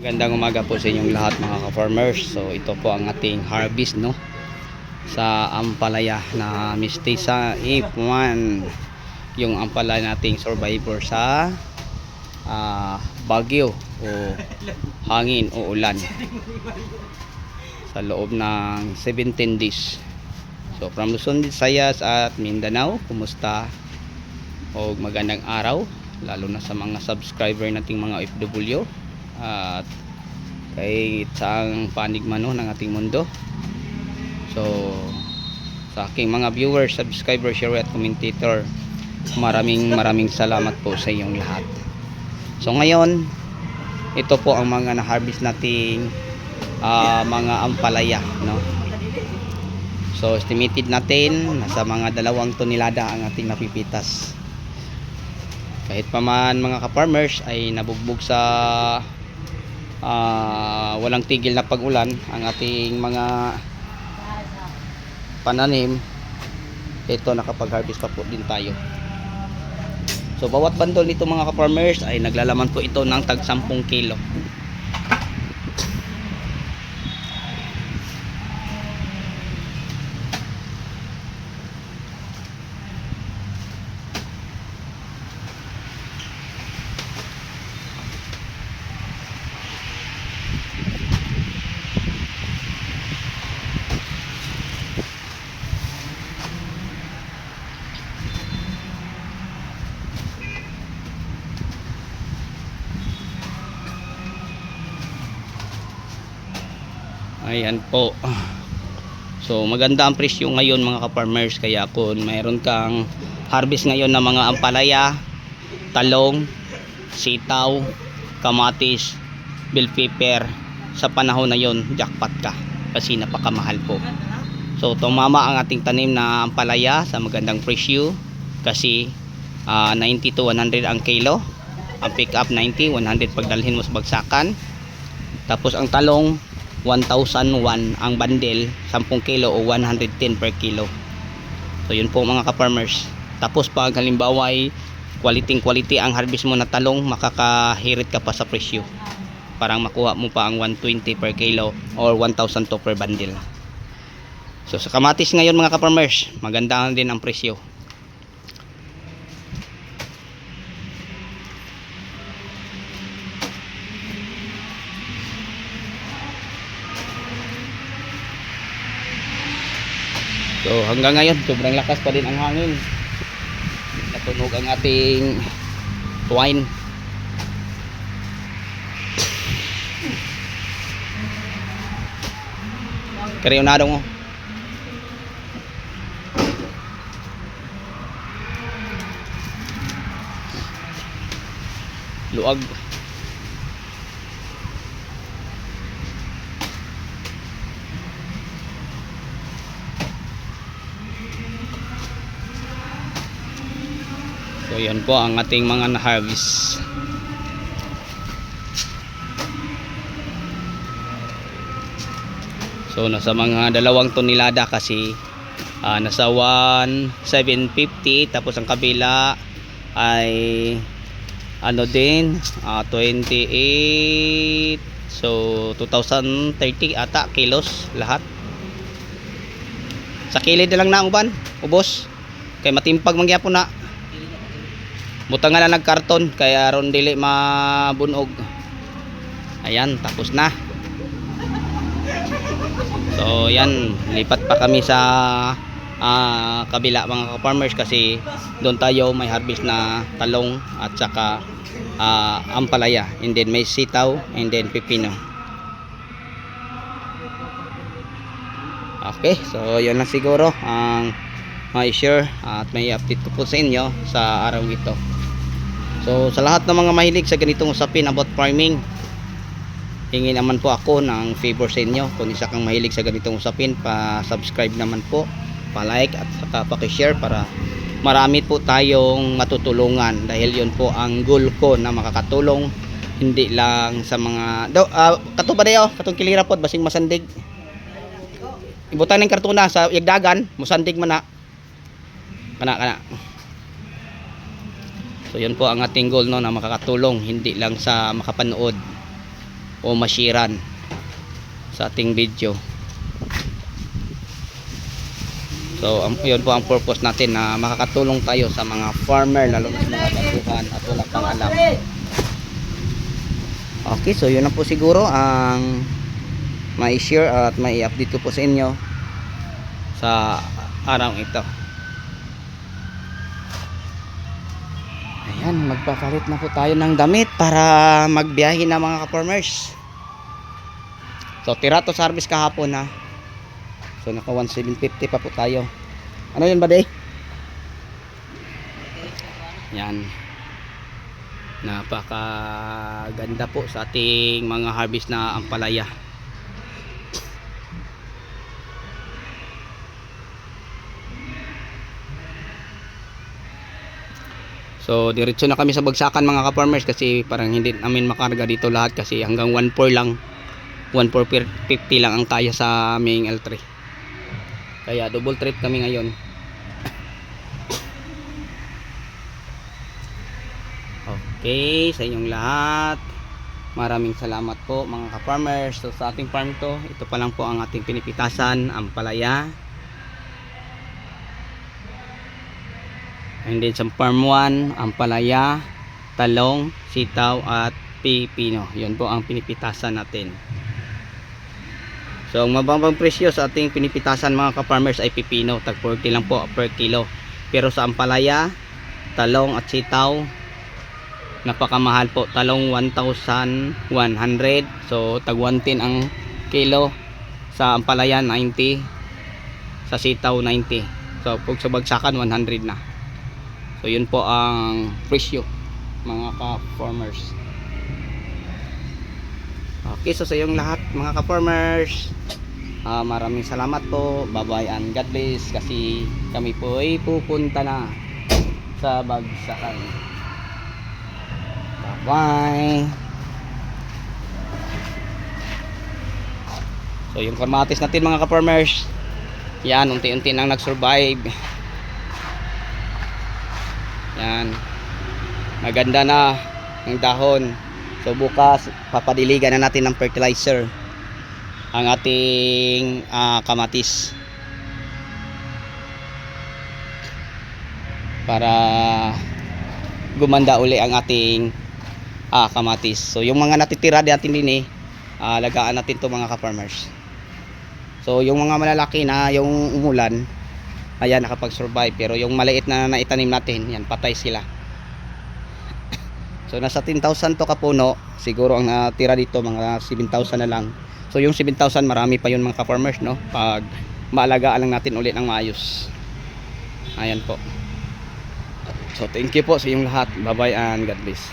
Magandang umaga po sa inyong lahat mga ka-farmers. So ito po ang ating harvest no sa ampalaya na Mistisa F1. Yung ampalaya nating survivor sa bagyo o hangin o ulan sa loob ng 17 days. So from Luzon, Visayas at Mindanao, kumusta? O magandang araw lalo na sa mga subscriber nating mga OFW at kahit saang panig man no, ng ating mundo. So sa aking mga viewers, subscriber, share at commentator, maraming salamat po sa inyong lahat. So ngayon, ito po ang mga na-harvest nating mga ampalaya no. So estimated natin nasa mga 2 tonelada ang ating napipitas. Kahit pa man mga ka-farmers ay nabugbog sa walang tigil na pag-ulan ang ating mga pananim, ito nakapag-harvest pa po din tayo. So bawat bandol nito mga ka-farmers ay naglalaman po ito ng tag 10 kilo. Ayan po. So maganda ang presyo ngayon mga ka-farmers, kaya kung mayroon kang harvest ngayon ng mga ampalaya, talong, sitaw, kamatis, bell pepper, sa panahon na yon jackpot ka kasi napakamahal po. So tumama ang ating tanim na ampalaya sa magandang presyo kasi 90 to 100 ang kilo, ang pick up 90, 100 pagdalhin mo sa bagsakan. Tapos ang talong 1,001 ang bundle, 10 kilo o 110 per kilo. So yun po mga ka-farmers. Tapos pag halimbawa ay quality ang harvest mo na talong, makakahirit ka pa sa presyo. Parang makuha mo pa ang 120 per kilo or 1,002 per bundle. So sa kamatis ngayon mga ka-farmers, maganda din ang presyo. So hanggang ngayon sobrang lakas pa din ang hangin. Natunog ang ating twine. Karyonado mo. Luag. So yan po ang ating mga na-harvest. So nasa mga 2 tonelada kasi nasa 1,750, tapos ang kabila ay ano din 28, so 2,030 ata kilos lahat. Sa kilid na lang na uban ubos kay matimpag mangyapon na. Butang nga na nagkarton kaya ron dili mabunog. Ayan, tapos na. So yan, lipat pa kami sa kabila mga farmers kasi doon tayo may harvest na talong at saka ampalaya, and then may sitaw and then pipino. Okay, so yun na siguro ang may share at may update ko po sa inyo sa araw ito. So sa lahat ng mga mahilig sa ganitong usapin about farming, hingi naman po ako ng favor sa inyo. Kung isa kang mahilig sa ganitong usapin, pa-subscribe naman po, pa-like at saka pa-share para marami po tayong matutulungan, dahil yun po ang goal ko, na makakatulong hindi lang sa mga katuba dayo, katong kilira pod basing masandig. Ibutan ng kartona sa yagdagan, musandig man na. Kana. So yun po ang ating goal no, na makakatulong hindi lang sa makapanood. o masiran sa ating video. So yun po ang purpose natin, na makakatulong tayo sa mga farmer, lalo na sa mga baguhan at wala pang alam. Okay, so yun na po siguro ang mai-share at mai-update ko po sa inyo sa araw ito. Ayan, magpapalit na po tayo ng damit para magbiyahe na mga ka-farmers. So tira to sa harvest kahapon na. So naka 1,750 pa po tayo. Ano yun ba day? Yan. Napakaganda po sa ating mga harvest na ampalaya. So diretso na kami sa bagsakan mga ka-farmers, kasi parang hindi namin makarga dito lahat, kasi hanggang 1.4 lang, 1.450 lang ang taya sa aming L3. Kaya double trip kami ngayon. Okay, sa inyong lahat, maraming salamat po mga ka-farmers. So sa ating farm to, ito pa lang po ang ating pinipitasan, ampalaya. And then sa farm 1, ampalaya, talong, sitaw at pipino. Yun po ang pinipitasan natin. So ang mababang presyo sa ating pinipitasan mga ka-farmers ay pipino, tag 40 lang po per kilo. Pero sa ampalaya, talong at sitaw, napakamahal po. Talong 1,100, so tag 110 ang kilo. Sa ampalaya 90, sa sitaw 90. So pag sa bagsakan 100 na. So yun po ang presyo mga ka-farmers. Okay, so sa iyong lahat mga ka-farmers, maraming salamat po. Bye bye and God bless, kasi kami po ay pupunta na sa bagsakan. Bye bye. So yung kamatis natin mga ka-farmers, yan, unti-unti nang nag-survive. Yan, maganda na ang dahon. So bukas papadiligan na natin ng fertilizer ang ating kamatis para gumanda uli ang ating kamatis. So yung mga natitira natin din alagaan natin to mga ka-farmers. So yung mga malalaki na yung umulan, ayan, nakapag-survive. Pero yung maliit na naitanim natin, yan, patay sila. So nasa 10,000 to kapuno, siguro ang natira dito mga 7,000 na lang. So yung 7,000 marami pa yun mga ka-farmers, no? Pag maalagaan lang natin ulit ng maayos. Ayan po. So thank you po sa inyong lahat. Bye bye and God bless.